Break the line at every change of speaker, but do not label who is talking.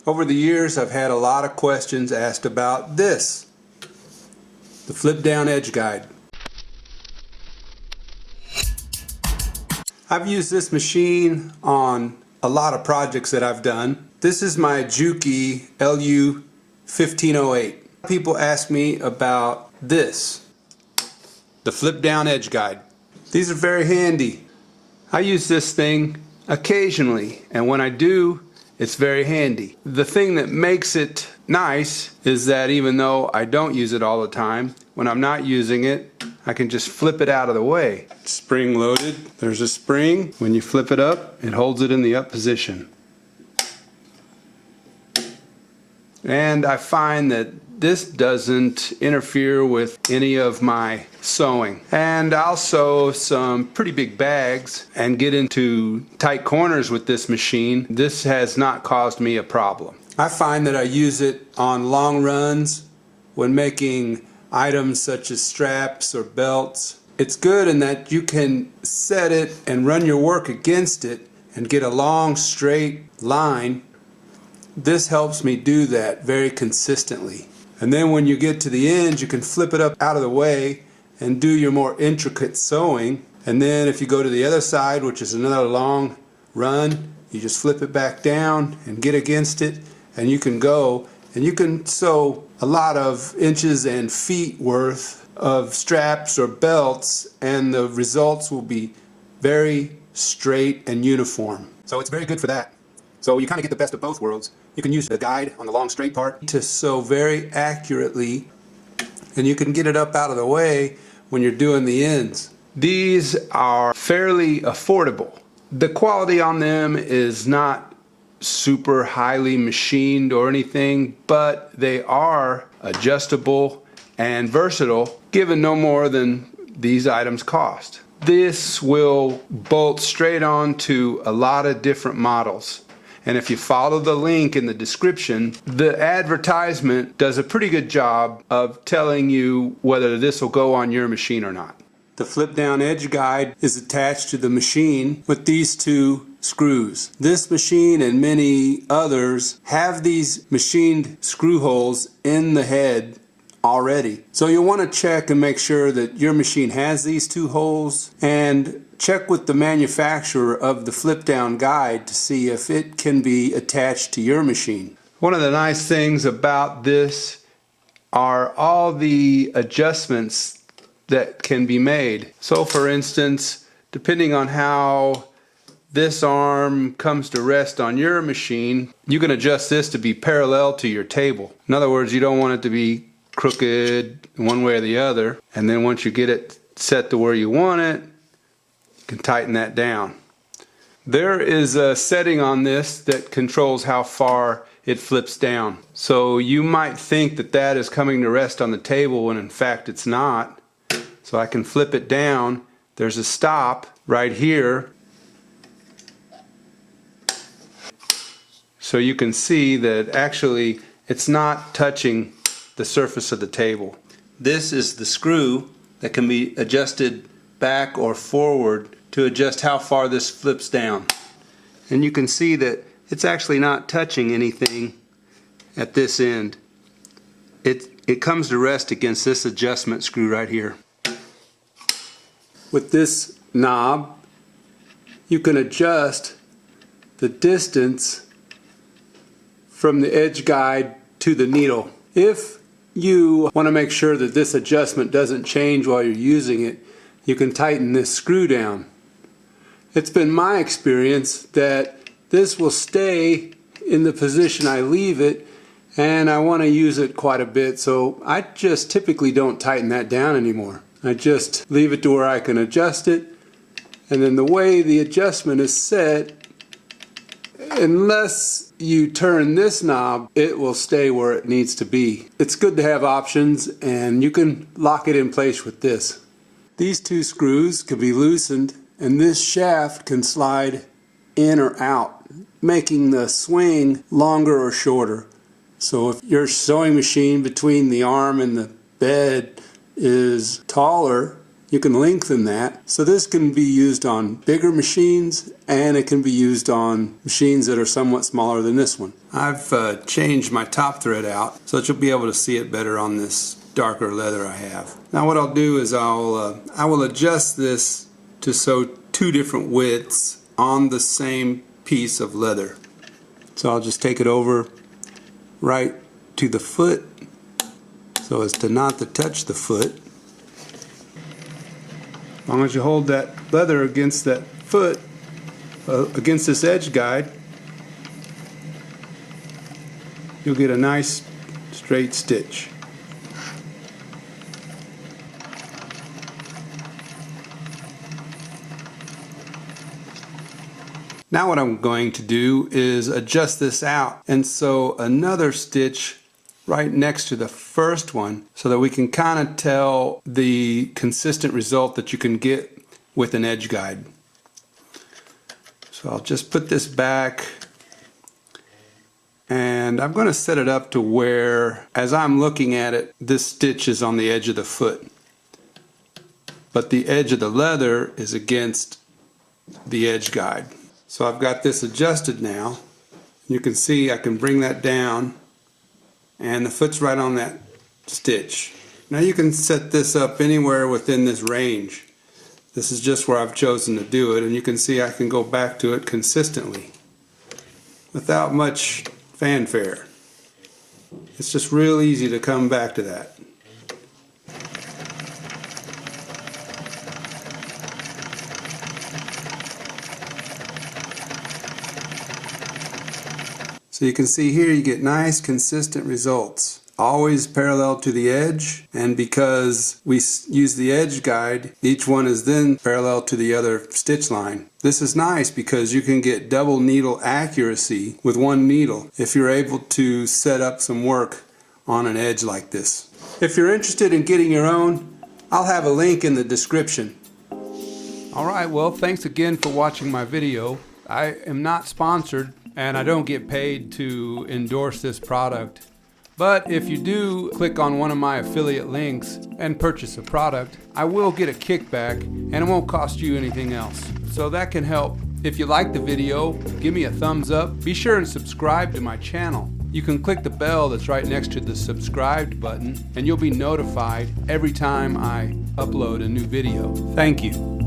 Over the years, I've had a lot of questions asked about this, the flip down edge guide. I've used this machine on a lot of projects that I've done. This is my Juki LU 1508. People ask me about this, the flip down edge guide. These are very handy. I use this thing occasionally, and when I do, it's very handy. The thing that makes it nice is that even though I don't use it all the time, when I'm not using it, I can just flip it out of the way. It's spring loaded. There's a spring. When you flip it up, it holds it in the up position. And I find that this doesn't interfere with any of my sewing. And I'll sew some pretty big bags and get into tight corners with this machine. This has not caused me a problem. I find that I use it on long runs when making items such as straps or belts. It's good in that you can set it and run your work against it and get a long straight line. This helps me do that very consistently. And then when you get to the ends, you can flip it up out of the way and do your more intricate sewing. And then if you go to the other side, which is another long run, you just flip it back down and get against it, and you can go and you can sew a lot of inches and feet worth of straps or belts, and the results will be very straight and uniform. So it's very good for that. So you kind of get the best of both worlds. You can use the guide on the long straight part to sew very accurately, and you can get it up out of the way when you're doing the ends. These are fairly affordable. The quality on them is not super highly machined or anything, but they are adjustable and versatile, given no more than these items cost. This will bolt straight on to a lot of different models. And if you follow the link in the description, the advertisement does a pretty good job of telling you whether this will go on your machine or not. The flip down edge guide is attached to the machine with these two screws. This machine and many others have these machined screw holes in the head already. So you'll want to check and make sure that your machine has these two holes, and check with the manufacturer of the flip down guide to see if it can be attached to your machine. One of the nice things about this are all the adjustments that can be made. So for instance, depending on how this arm comes to rest on your machine, you can adjust this to be parallel to your table. In other words, you don't want it to be crooked one way or the other, and then once you get it set to where you want it, you can tighten that down. There is a setting on this that controls how far it flips down. So you might think that that is coming to rest on the table when in fact it's not. So I can flip it down. There's a stop right here. So you can see that actually it's not touching the surface of the table. This is the screw that can be adjusted back or forward to adjust how far this flips down. And you can see that it's actually not touching anything at this end. It comes to rest against this adjustment screw right here. With this knob, you can adjust the distance from the edge guide to the needle. If you want to make sure that this adjustment doesn't change while you're using it, you can tighten this screw down. It's been my experience that this will stay in the position I leave it, and I want to use it quite a bit, so I just typically don't tighten that down anymore. I just leave it to where I can adjust it, and then the way the adjustment is set, unless you turn this knob, it will stay where it needs to be. It's good to have options, and you can lock it in place with this. These two screws can be loosened, and this shaft can slide in or out, making the swing longer or shorter. So if your sewing machine between the arm and the bed is taller, You can lengthen that. So this can be used on bigger machines, and it can be used on machines that are somewhat smaller than this one. I've changed my top thread out so that you'll be able to see it better on this darker leather I have. Now what I'll do is I will adjust this to sew two different widths on the same piece of leather. So I'll just take it over right to the foot so as to not to touch the foot. As long as you hold that leather against that foot, against this edge guide, you'll get a nice straight stitch. Now what I'm going to do is adjust this out and sew another stitch right next to the first one so that we can kind of tell the consistent result that you can get with an edge guide. So I'll just put this back, and I'm going to set it up to where, as I'm looking at it, this stitch is on the edge of the foot, but the edge of the leather is against the edge guide. So I've got this adjusted now. You can see I can bring that down, and the foot's right on that stitch. Now you can set this up anywhere within this range. This is just where I've chosen to do it, and you can see I can go back to it consistently without much fanfare. It's just real easy to come back to that. So you can see here you get nice consistent results, always parallel to the edge, and because we use the edge guide, each one is then parallel to the other stitch line. This is nice because you can get double needle accuracy with one needle if you're able to set up some work on an edge like this. If you're interested in getting your own, I'll have a link in the description. Alright, well, thanks again for watching my video. I am not sponsored, and I don't get paid to endorse this product. But if you do click on one of my affiliate links and purchase a product, I will get a kickback, and it won't cost you anything else. So that can help. If you like the video, give me a thumbs up. Be sure and subscribe to my channel. You can click the bell that's right next to the subscribed button, and you'll be notified every time I upload a new video. Thank you.